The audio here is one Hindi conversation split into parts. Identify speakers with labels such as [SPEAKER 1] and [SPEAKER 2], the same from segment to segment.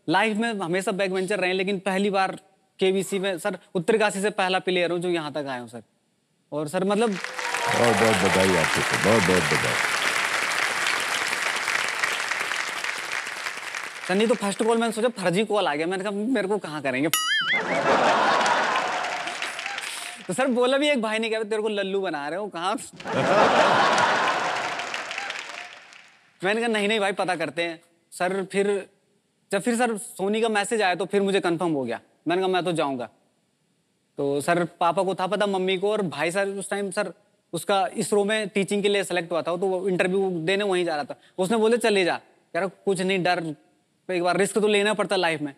[SPEAKER 1] लाइफ में हमेशा बैक बेंचर रहे, लेकिन पहली बार केबीसी में सर उत्तरकाशी से पहला प्लेयर हूँ जो यहाँ तक आया हूँ सर। और सर मतलब
[SPEAKER 2] बहुत बहुत बधाई आपको, बहुत बहुत बधाई।
[SPEAKER 1] सर नहीं तो फर्स्ट कॉल मैंने सोचा फर्जी कॉल आ गया, मैंने कहा मेरे को कहाँ करेंगे। तो सर बोला भी एक भाई ने, क्या तेरे को लल्लू बना रहे हो कहाँ। मैंने कहा नहीं नहीं भाई पता करते हैं सर। फिर सर सोनी का मैसेज आया तो फिर मुझे कंफर्म हो गया, मैंने कहा मैं तो जाऊंगा। तो सर पापा को था पता, मम्मी को, और भाई सर उस टाइम सर उसका इसरो में टीचिंग के लिए सेलेक्ट हुआ था, तो वो इंटरव्यू देने वहीं जा रहा था। उसने बोले चले जा, कह रहा कुछ नहीं डर, एक बार रिस्क तो लेना पड़ता लाइफ में।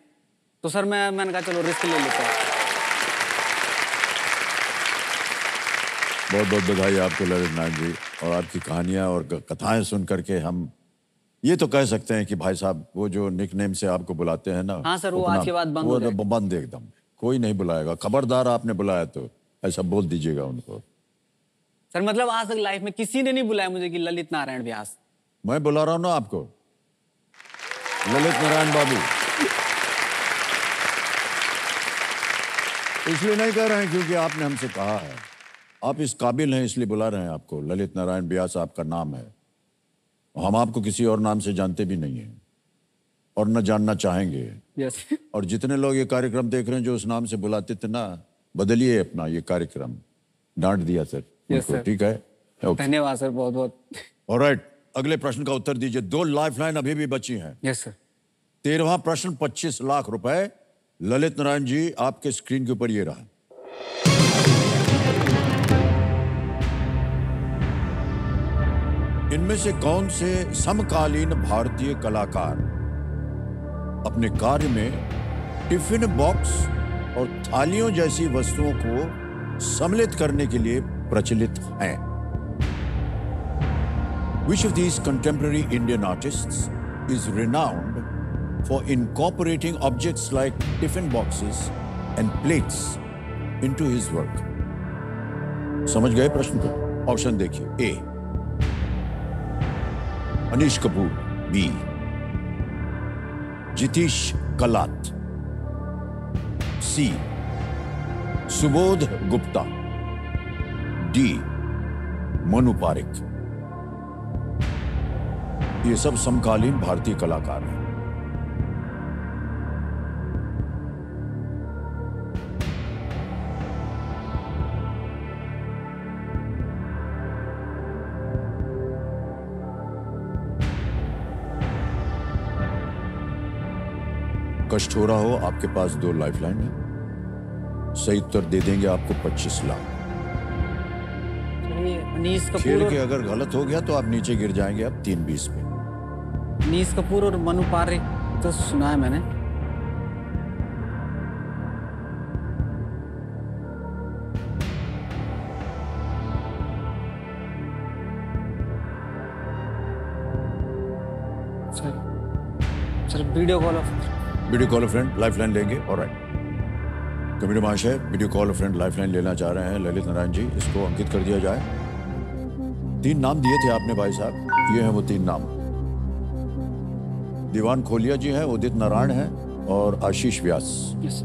[SPEAKER 1] तो सर मैंने कहा चलो रिस्क ले लेते हैं।
[SPEAKER 2] बहुत बहुत बधाई आपको ललित नारायण जी। और आपकी कहानियां और कथाएं सुन करके हम ये तो कह सकते हैं कि भाई साहब वो जो निकनेम से आपको बुलाते हैं ना,
[SPEAKER 1] हाँ सर वो आज के बाद बंद हो जाएगा।
[SPEAKER 2] बंद एकदम, कोई नहीं बुलाएगा। खबरदार आपने बुलाया तो ऐसा बोल दीजिएगा उनको।
[SPEAKER 1] सर मतलब आज तक लाइफ में किसी ने नहीं बुलाया मुझे कि ललित नारायण व्यास।
[SPEAKER 2] मैं बुला रहा हूं ना आपको, ललित नारायण बाबू। इसलिए नहीं कह रहे हैं क्योंकि आपने हमसे कहा है, आप इस काबिल हैं इसलिए बुला रहे हैं आपको। ललित नारायण व्यास आपका नाम है, हम आपको किसी और नाम से जानते भी नहीं हैं और न जानना चाहेंगे।
[SPEAKER 1] यस।
[SPEAKER 2] और जितने लोग ये कार्यक्रम देख रहे हैं जो उस नाम से बुलाते थे ना, बदलिए अपना ये कार्यक्रम। डांट दिया सर।
[SPEAKER 1] Yes sir.
[SPEAKER 2] ठीक है,
[SPEAKER 1] धन्यवाद सर, बहुत बहुत।
[SPEAKER 2] ऑलराइट, अगले प्रश्न का उत्तर दीजिए। 2 लाइफलाइन अभी भी बची हैं।
[SPEAKER 1] Yes sir.
[SPEAKER 2] 13वां प्रश्न 25 लाख रुपए। ललित नारायण जी आपके स्क्रीन के ऊपर ये रहा। इनमें से कौन से समकालीन भारतीय कलाकार अपने कार्य में टिफिन बॉक्स और थालियों जैसी वस्तुओं को सम्मिलित करने के लिए प्रचलित हैं? Which of these contemporary Indian artists is renowned for incorporating objects like tiffin boxes and plates into his work? समझ गए प्रश्न को? ऑप्शन देखिए। ए अनीश कपूर, बी जितीश कलात, सी सुबोध गुप्ता, डी मनु पारिक। ये सब समकालीन भारतीय कलाकार हैं। कष्ट हो रहा हो, आपके पास 2 लाइफलाइन है। सही उत्तर दे देंगे आपको 25 लाख।
[SPEAKER 1] अनीश कपूर
[SPEAKER 2] खेल के अगर गलत हो गया तो आप नीचे गिर जाएंगे अब 3-20 पे।
[SPEAKER 1] अनीश कपूर और मनु पारिक तो सुना है मैंने। Sir video call of
[SPEAKER 2] friend lifeline लेंगे। ऑलराइट, कमेटी महाशय वीडियो कॉल फ्रेंड लाइफलाइन लेना चाह रहे हैं ललित नारायण जी, इसको अंकित कर दिया जाए। 3 नाम दिए थे आपने भाई साहब, ये हैं वो 3 नाम। दीवान खोलिया जी हैं, उदित नारायण हैं और आशीष व्यास।
[SPEAKER 1] यस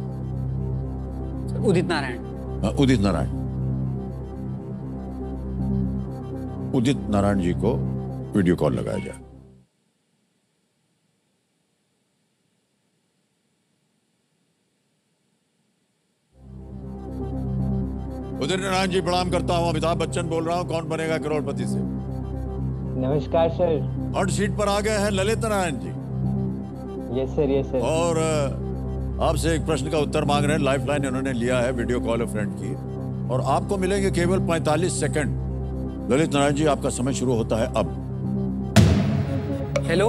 [SPEAKER 1] उदित नारायण।
[SPEAKER 2] उदित नारायण। उदित नारायण जी को वीडियो कॉल लगाया जाए। उदित नारायण जी प्रणाम करता हूँ, अमिताभ बच्चन बोल रहा हूँ, कौन बनेगा करोड़पति से।
[SPEAKER 3] नमस्कार सर।
[SPEAKER 2] हॉट सीट पर आ गए हैं Lalit Narayan ji.
[SPEAKER 3] Yes sir, yes sir.
[SPEAKER 2] और आपसे एक प्रश्न का उत्तर मांग रहे हैं। लाइफलाइन इन्होंने लिया है वीडियो कॉल फ्रेंड की, और आपको मिलेंगे केवल 45 सेकंड। ललित नारायण जी आपका समय शुरू होता है अब।
[SPEAKER 1] हेलो।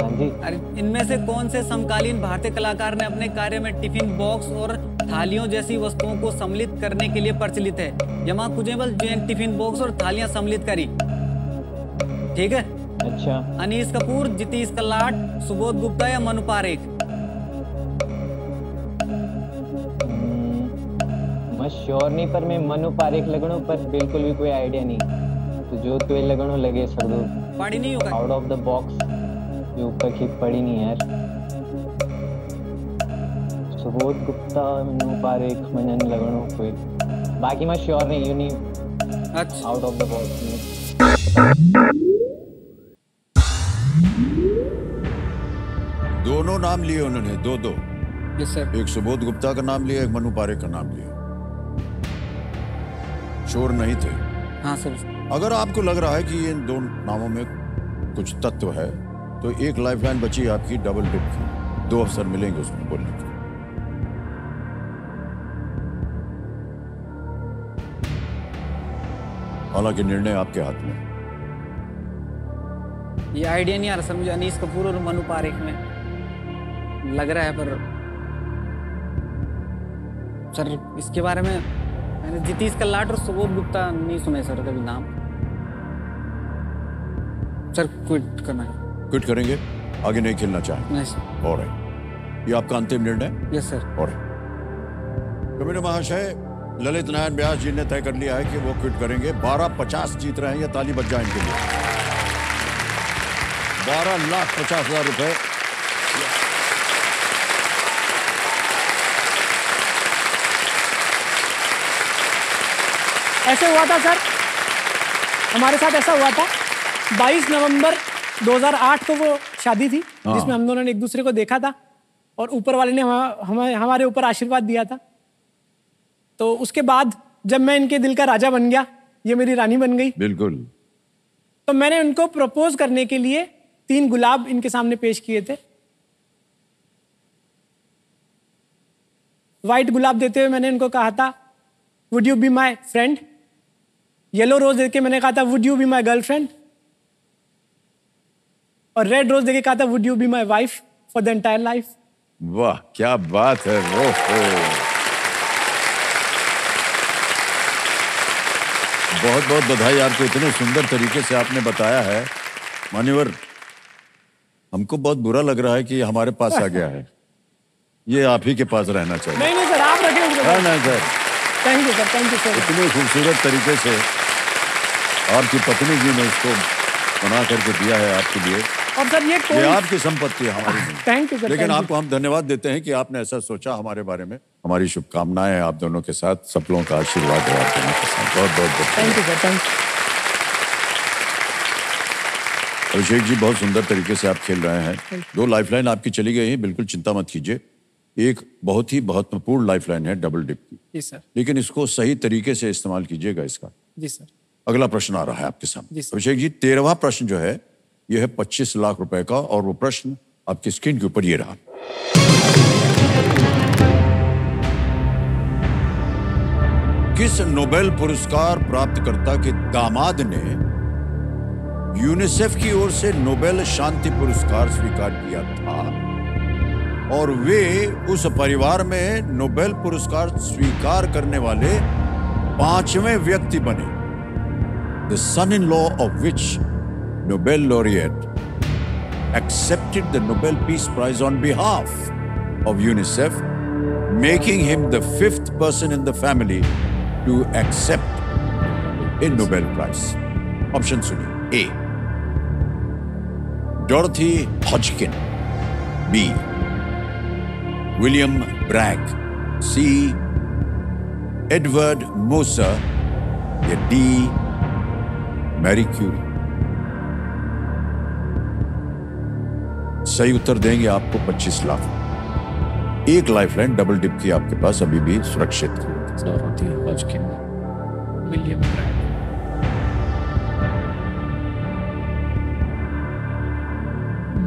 [SPEAKER 3] हाँ जी।
[SPEAKER 1] अरे इनमें से कौन से समकालीन भारतीय कलाकार ने अपने कार्य में टिफिन बॉक्स और थालियों जैसी वस्तुओं को सम्मिलित करने के लिए प्रचलित है? यमा कुजेबल जैन टिफिन बॉक्स और थालियां सम्मिलित करी। ठीक है।
[SPEAKER 3] अच्छा।
[SPEAKER 1] अनीश कपूर, जितीश कलाट, सुबोध गुप्ता या मनु पारिक?
[SPEAKER 3] मैं श्योर नहीं, पर मैं मनु पारिक लगणो, पर बिल्कुल भी कोई आइडिया नहीं। तो जो तो लगणो लगे सर,
[SPEAKER 1] पाड़ी नहीं होगा
[SPEAKER 3] आउट ऑफ द बॉक्स। ये ऊपर की पड़ी नहीं यार। सुबोध गुप्ता, मनु पारेख, मनन लगणो कोई, बाकी मैं श्योर नहीं, यू नहीं
[SPEAKER 1] अच्छा
[SPEAKER 3] आउट ऑफ द बॉक्स।
[SPEAKER 2] दोनों नाम लिए उन्होंने, दो।
[SPEAKER 1] Yes sir.
[SPEAKER 2] एक सुबोध गुप्ता का नाम लिया, एक मनु पारेख का नाम लिया। चोर नहीं थे।
[SPEAKER 1] हाँ सर।
[SPEAKER 2] अगर आपको लग रहा है कि इन दो नामों में कुछ तत्व है, तो एक लाइफलाइन बची आपकी डबल डिप की। 2 अवसर मिलेंगे उसमें बोलने के। हालांकि निर्णय आपके हाथ में।
[SPEAKER 1] ये आइडिया नहीं आ रहा सर मुझे अनीस कपूर और मनु पारेख में लग रहा है, पर सर इसके बारे में मैंने जितीश कल्लाट और सुबोध गुप्ता नहीं सुने सर कभी नाम। सर क्विट करना है।
[SPEAKER 2] क्विट करेंगे, आगे नहीं खेलना चाहेंगे?
[SPEAKER 1] नहीं सर।
[SPEAKER 2] और है ये आपका अंतिम निर्णय?
[SPEAKER 1] Yes sir.
[SPEAKER 2] और कमिश्नर महाशय ललित नारायण व्यास जी ने तय कर लिया है कि वो क्विट करेंगे। 12,50 जीत रहे हैं, ये ताली बज जाए इनके लिए। 12,50,000 रुपए।
[SPEAKER 4] ऐसे हुआ था सर, हमारे साथ ऐसा हुआ था 22 नवंबर 2008 को वो शादी थी जिसमें हम दोनों ने एक दूसरे को देखा था और ऊपर वाले ने हमारे ऊपर आशीर्वाद दिया था। तो उसके बाद जब मैं इनके दिल का राजा बन गया, ये मेरी रानी बन गई।
[SPEAKER 2] बिल्कुल।
[SPEAKER 4] तो मैंने उनको प्रपोज करने के लिए 3 गुलाब इनके सामने पेश किए थे। व्हाइट गुलाब देते हुए मैंने इनको कहा था would you be my friend. Yellow rose देके मैंने कहा था would you be my girlfriend. और रेड रोज देके कहा था would you be my wife for the entire life.
[SPEAKER 2] वाह क्या बात है। वो बहुत बहुत बधाई आपको, इतने सुंदर तरीके से आपने बताया है। मान्यवर, हमको बहुत बुरा लग रहा है कि हमारे पास आ गया है। ये आप ही के पास रहना चाहिए।
[SPEAKER 4] नहीं नहीं सर, आप रखें।
[SPEAKER 2] नहीं sir,
[SPEAKER 4] thank you sir, thank you sir.
[SPEAKER 2] इतने खूबसूरत तरीके से आपकी पत्नी जी ने इसको बना करके दिया है आपके लिए।
[SPEAKER 4] और सर ये
[SPEAKER 2] आपकी संपत्ति है, हमारी नहीं।
[SPEAKER 4] Thank you sir.
[SPEAKER 2] लेकिन आपको हम धन्यवाद देते हैं कि आपने ऐसा सोचा हमारे बारे में। हमारी शुभकामनाएं हैं आप दोनों के साथ, सपनों का आशीर्वाद है आप दोनों के साथ। बहुत बहुत
[SPEAKER 4] thank you sir, thank you.
[SPEAKER 2] Abhishek ji, बहुत सुंदर तरीके से आप खेल रहे हैं। 2 लाइफलाइन आपकी चली गई हैं, बिल्कुल चिंता मत कीजिए। एक बहुत ही महत्वपूर्ण लाइफलाइन है डबल डिप की।
[SPEAKER 4] जी सर।
[SPEAKER 2] लेकिन इसको सही तरीके से इस्तेमाल कीजिएगा इसका।
[SPEAKER 4] जी सर।
[SPEAKER 2] अगला प्रश्न आ रहा है आपके सामने।
[SPEAKER 4] जी सर।
[SPEAKER 2] अभिषेक जी, 13वां प्रश्न जो है यह है 25 लाख रुपए का, और वो प्रश्न आपकी स्क्रीन के ऊपर ये रहा। किस नोबेल पुरस्कार प्राप्तकर्ता के दामाद ने यूनिसेफ की ओर से नोबेल शांति पुरस्कार स्वीकार किया था और वे उस परिवार में नोबेल पुरस्कार स्वीकार करने वाले 5वें व्यक्ति बने? The son-in-law of which Nobel laureate accepted the Nobel Peace Prize on behalf of UNICEF, making him the 5th person in the family to accept a Nobel Prize. Option सुनिए। A. Dorothy Hodgkin. B. William Bragg. C. Edward Moser. या D. Marie Curie. सही उत्तर देंगे आपको 25 लाख। एक लाइफलाइन डबल डिप की आपके पास अभी भी सुरक्षित है।
[SPEAKER 4] Dorothy Hodgkin, William Bragg.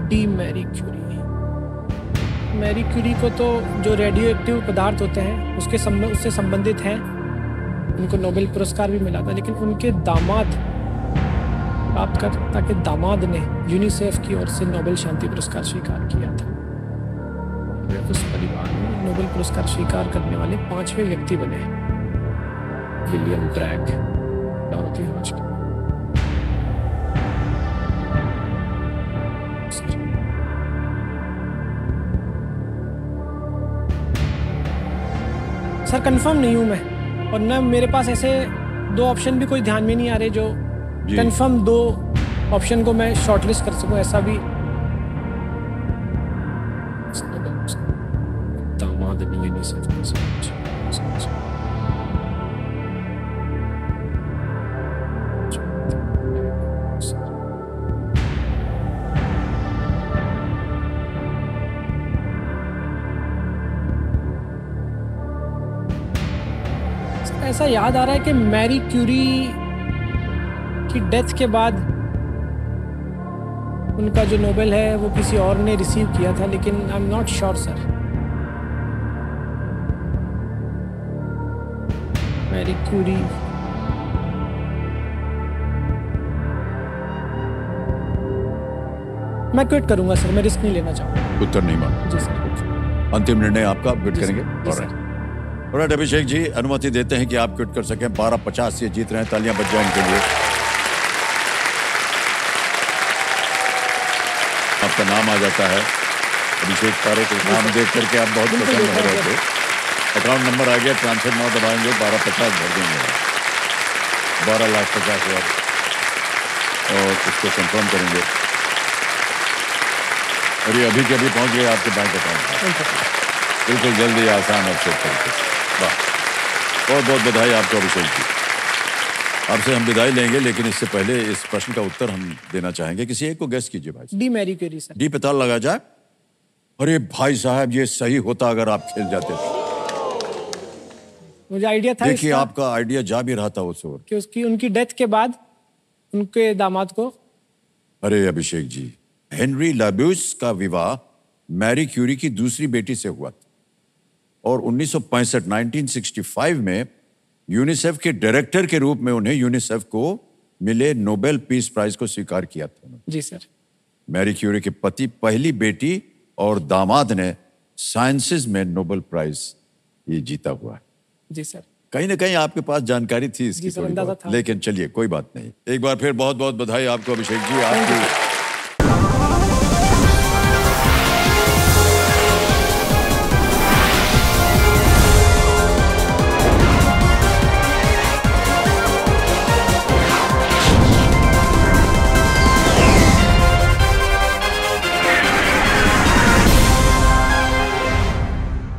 [SPEAKER 4] D Marie Curie. Marie Curie को तो जो रेडियो एक्टिव पदार्थ होते हैं उससे संबंधित है, उनको नोबेल पुरस्कार भी मिला था। लेकिन उनके दामाद, प्राप्तकर्ता के दामाद ने यूनिसेफ की ओर से नोबेल शांति पुरस्कार स्वीकार किया था। उस परिवार में नोबेल पुरस्कार स्वीकार करने वाले 5वें व्यक्ति बने William Bragg, Dorothy Hodgkin. Sir confirm नहीं हूं मैं, और न मेरे पास ऐसे 2 ऑप्शन भी कोई ध्यान में नहीं आ रहे जो कंफर्म 2 ऑप्शन को मैं शॉर्टलिस्ट कर सकूं, ऐसा भी
[SPEAKER 5] fathering UNICEF.
[SPEAKER 4] ऐसा याद आ रहा है कि मैरी क्यूरी की डेथ के बाद उनका जो नोबेल है वो किसी और ने रिसीव किया था, लेकिन I am not sure sir. Marie Curie, मैं क्विट करूंगा सर, मैं रिस्क नहीं लेना चाहूंगा।
[SPEAKER 2] उत्तर नहीं मांग।
[SPEAKER 4] जी सर।
[SPEAKER 2] अंतिम निर्णय आपका, क्विट
[SPEAKER 4] जी
[SPEAKER 2] करेंगे?
[SPEAKER 4] सर, जी सर।
[SPEAKER 2] ऑलराइट अभिषेक जी, अनुमति देते हैं कि आप क्विट कर सकें। 1250 ये जीत रहे हैं, तालियां बज जाएं इनके लिए। आपका नाम आ जाता है अभिषेक पारेख, नाम देख करके आप बहुत प्रसन्न हो रहे थे। अकाउंट नंबर आ गया, ट्रांसफर नाउ दबाएंगे, 1250 भर देंगे, 12,50,000 और इसको कंफर्म करेंगे। और ये अभी के अभी पहुंच गए आपके बैंक अकाउंट में, बिल्कुल जल्दी, आसान और सेट करके। वाह, बहुत बहुत बधाई आपको अभिषेक जी। आपसे हम विदाई लेंगे, लेकिन इससे पहले इस प्रश्न का उत्तर हम देना चाहेंगे। किसी एक को गेस कीजिए भाई।
[SPEAKER 4] D Marie Curie sir.
[SPEAKER 2] D पे ताला लगा जाए। अरे भाई साहब, ये सही होता अगर आप खेल जाते तो।
[SPEAKER 4] मुझे आइडिया था
[SPEAKER 2] देखिए,
[SPEAKER 4] इसका
[SPEAKER 2] आपका आइडिया जा भी रहा था उस ओर।
[SPEAKER 4] कि उसकी उनकी डेथ के बाद उनके दामाद को।
[SPEAKER 2] अरे अभिषेक जी, हेनरी लाब्यूस का विवाह मैरी क्यूरी की दूसरी बेटी से हुआ था और 1965 में यूनिसेफ के डायरेक्टर के रूप में उन्हें यूनिसेफ को मिले नोबेल पीस प्राइज को स्वीकार किया था।
[SPEAKER 4] जी सर।
[SPEAKER 2] मैरी क्यूरी के पति, पहली बेटी और दामाद ने साइंसेज में नोबेल प्राइज ये जीता हुआ है।
[SPEAKER 4] जी सर।
[SPEAKER 2] कहीं ना कहीं आपके पास जानकारी थी इसकी
[SPEAKER 4] जी सर,
[SPEAKER 2] थोड़ी
[SPEAKER 4] अंदाजा
[SPEAKER 2] बहुत,
[SPEAKER 4] था।
[SPEAKER 2] लेकिन चलिए कोई बात नहीं। एक बार फिर बहुत बहुत बधाई आपको अभिषेक जी। आपकी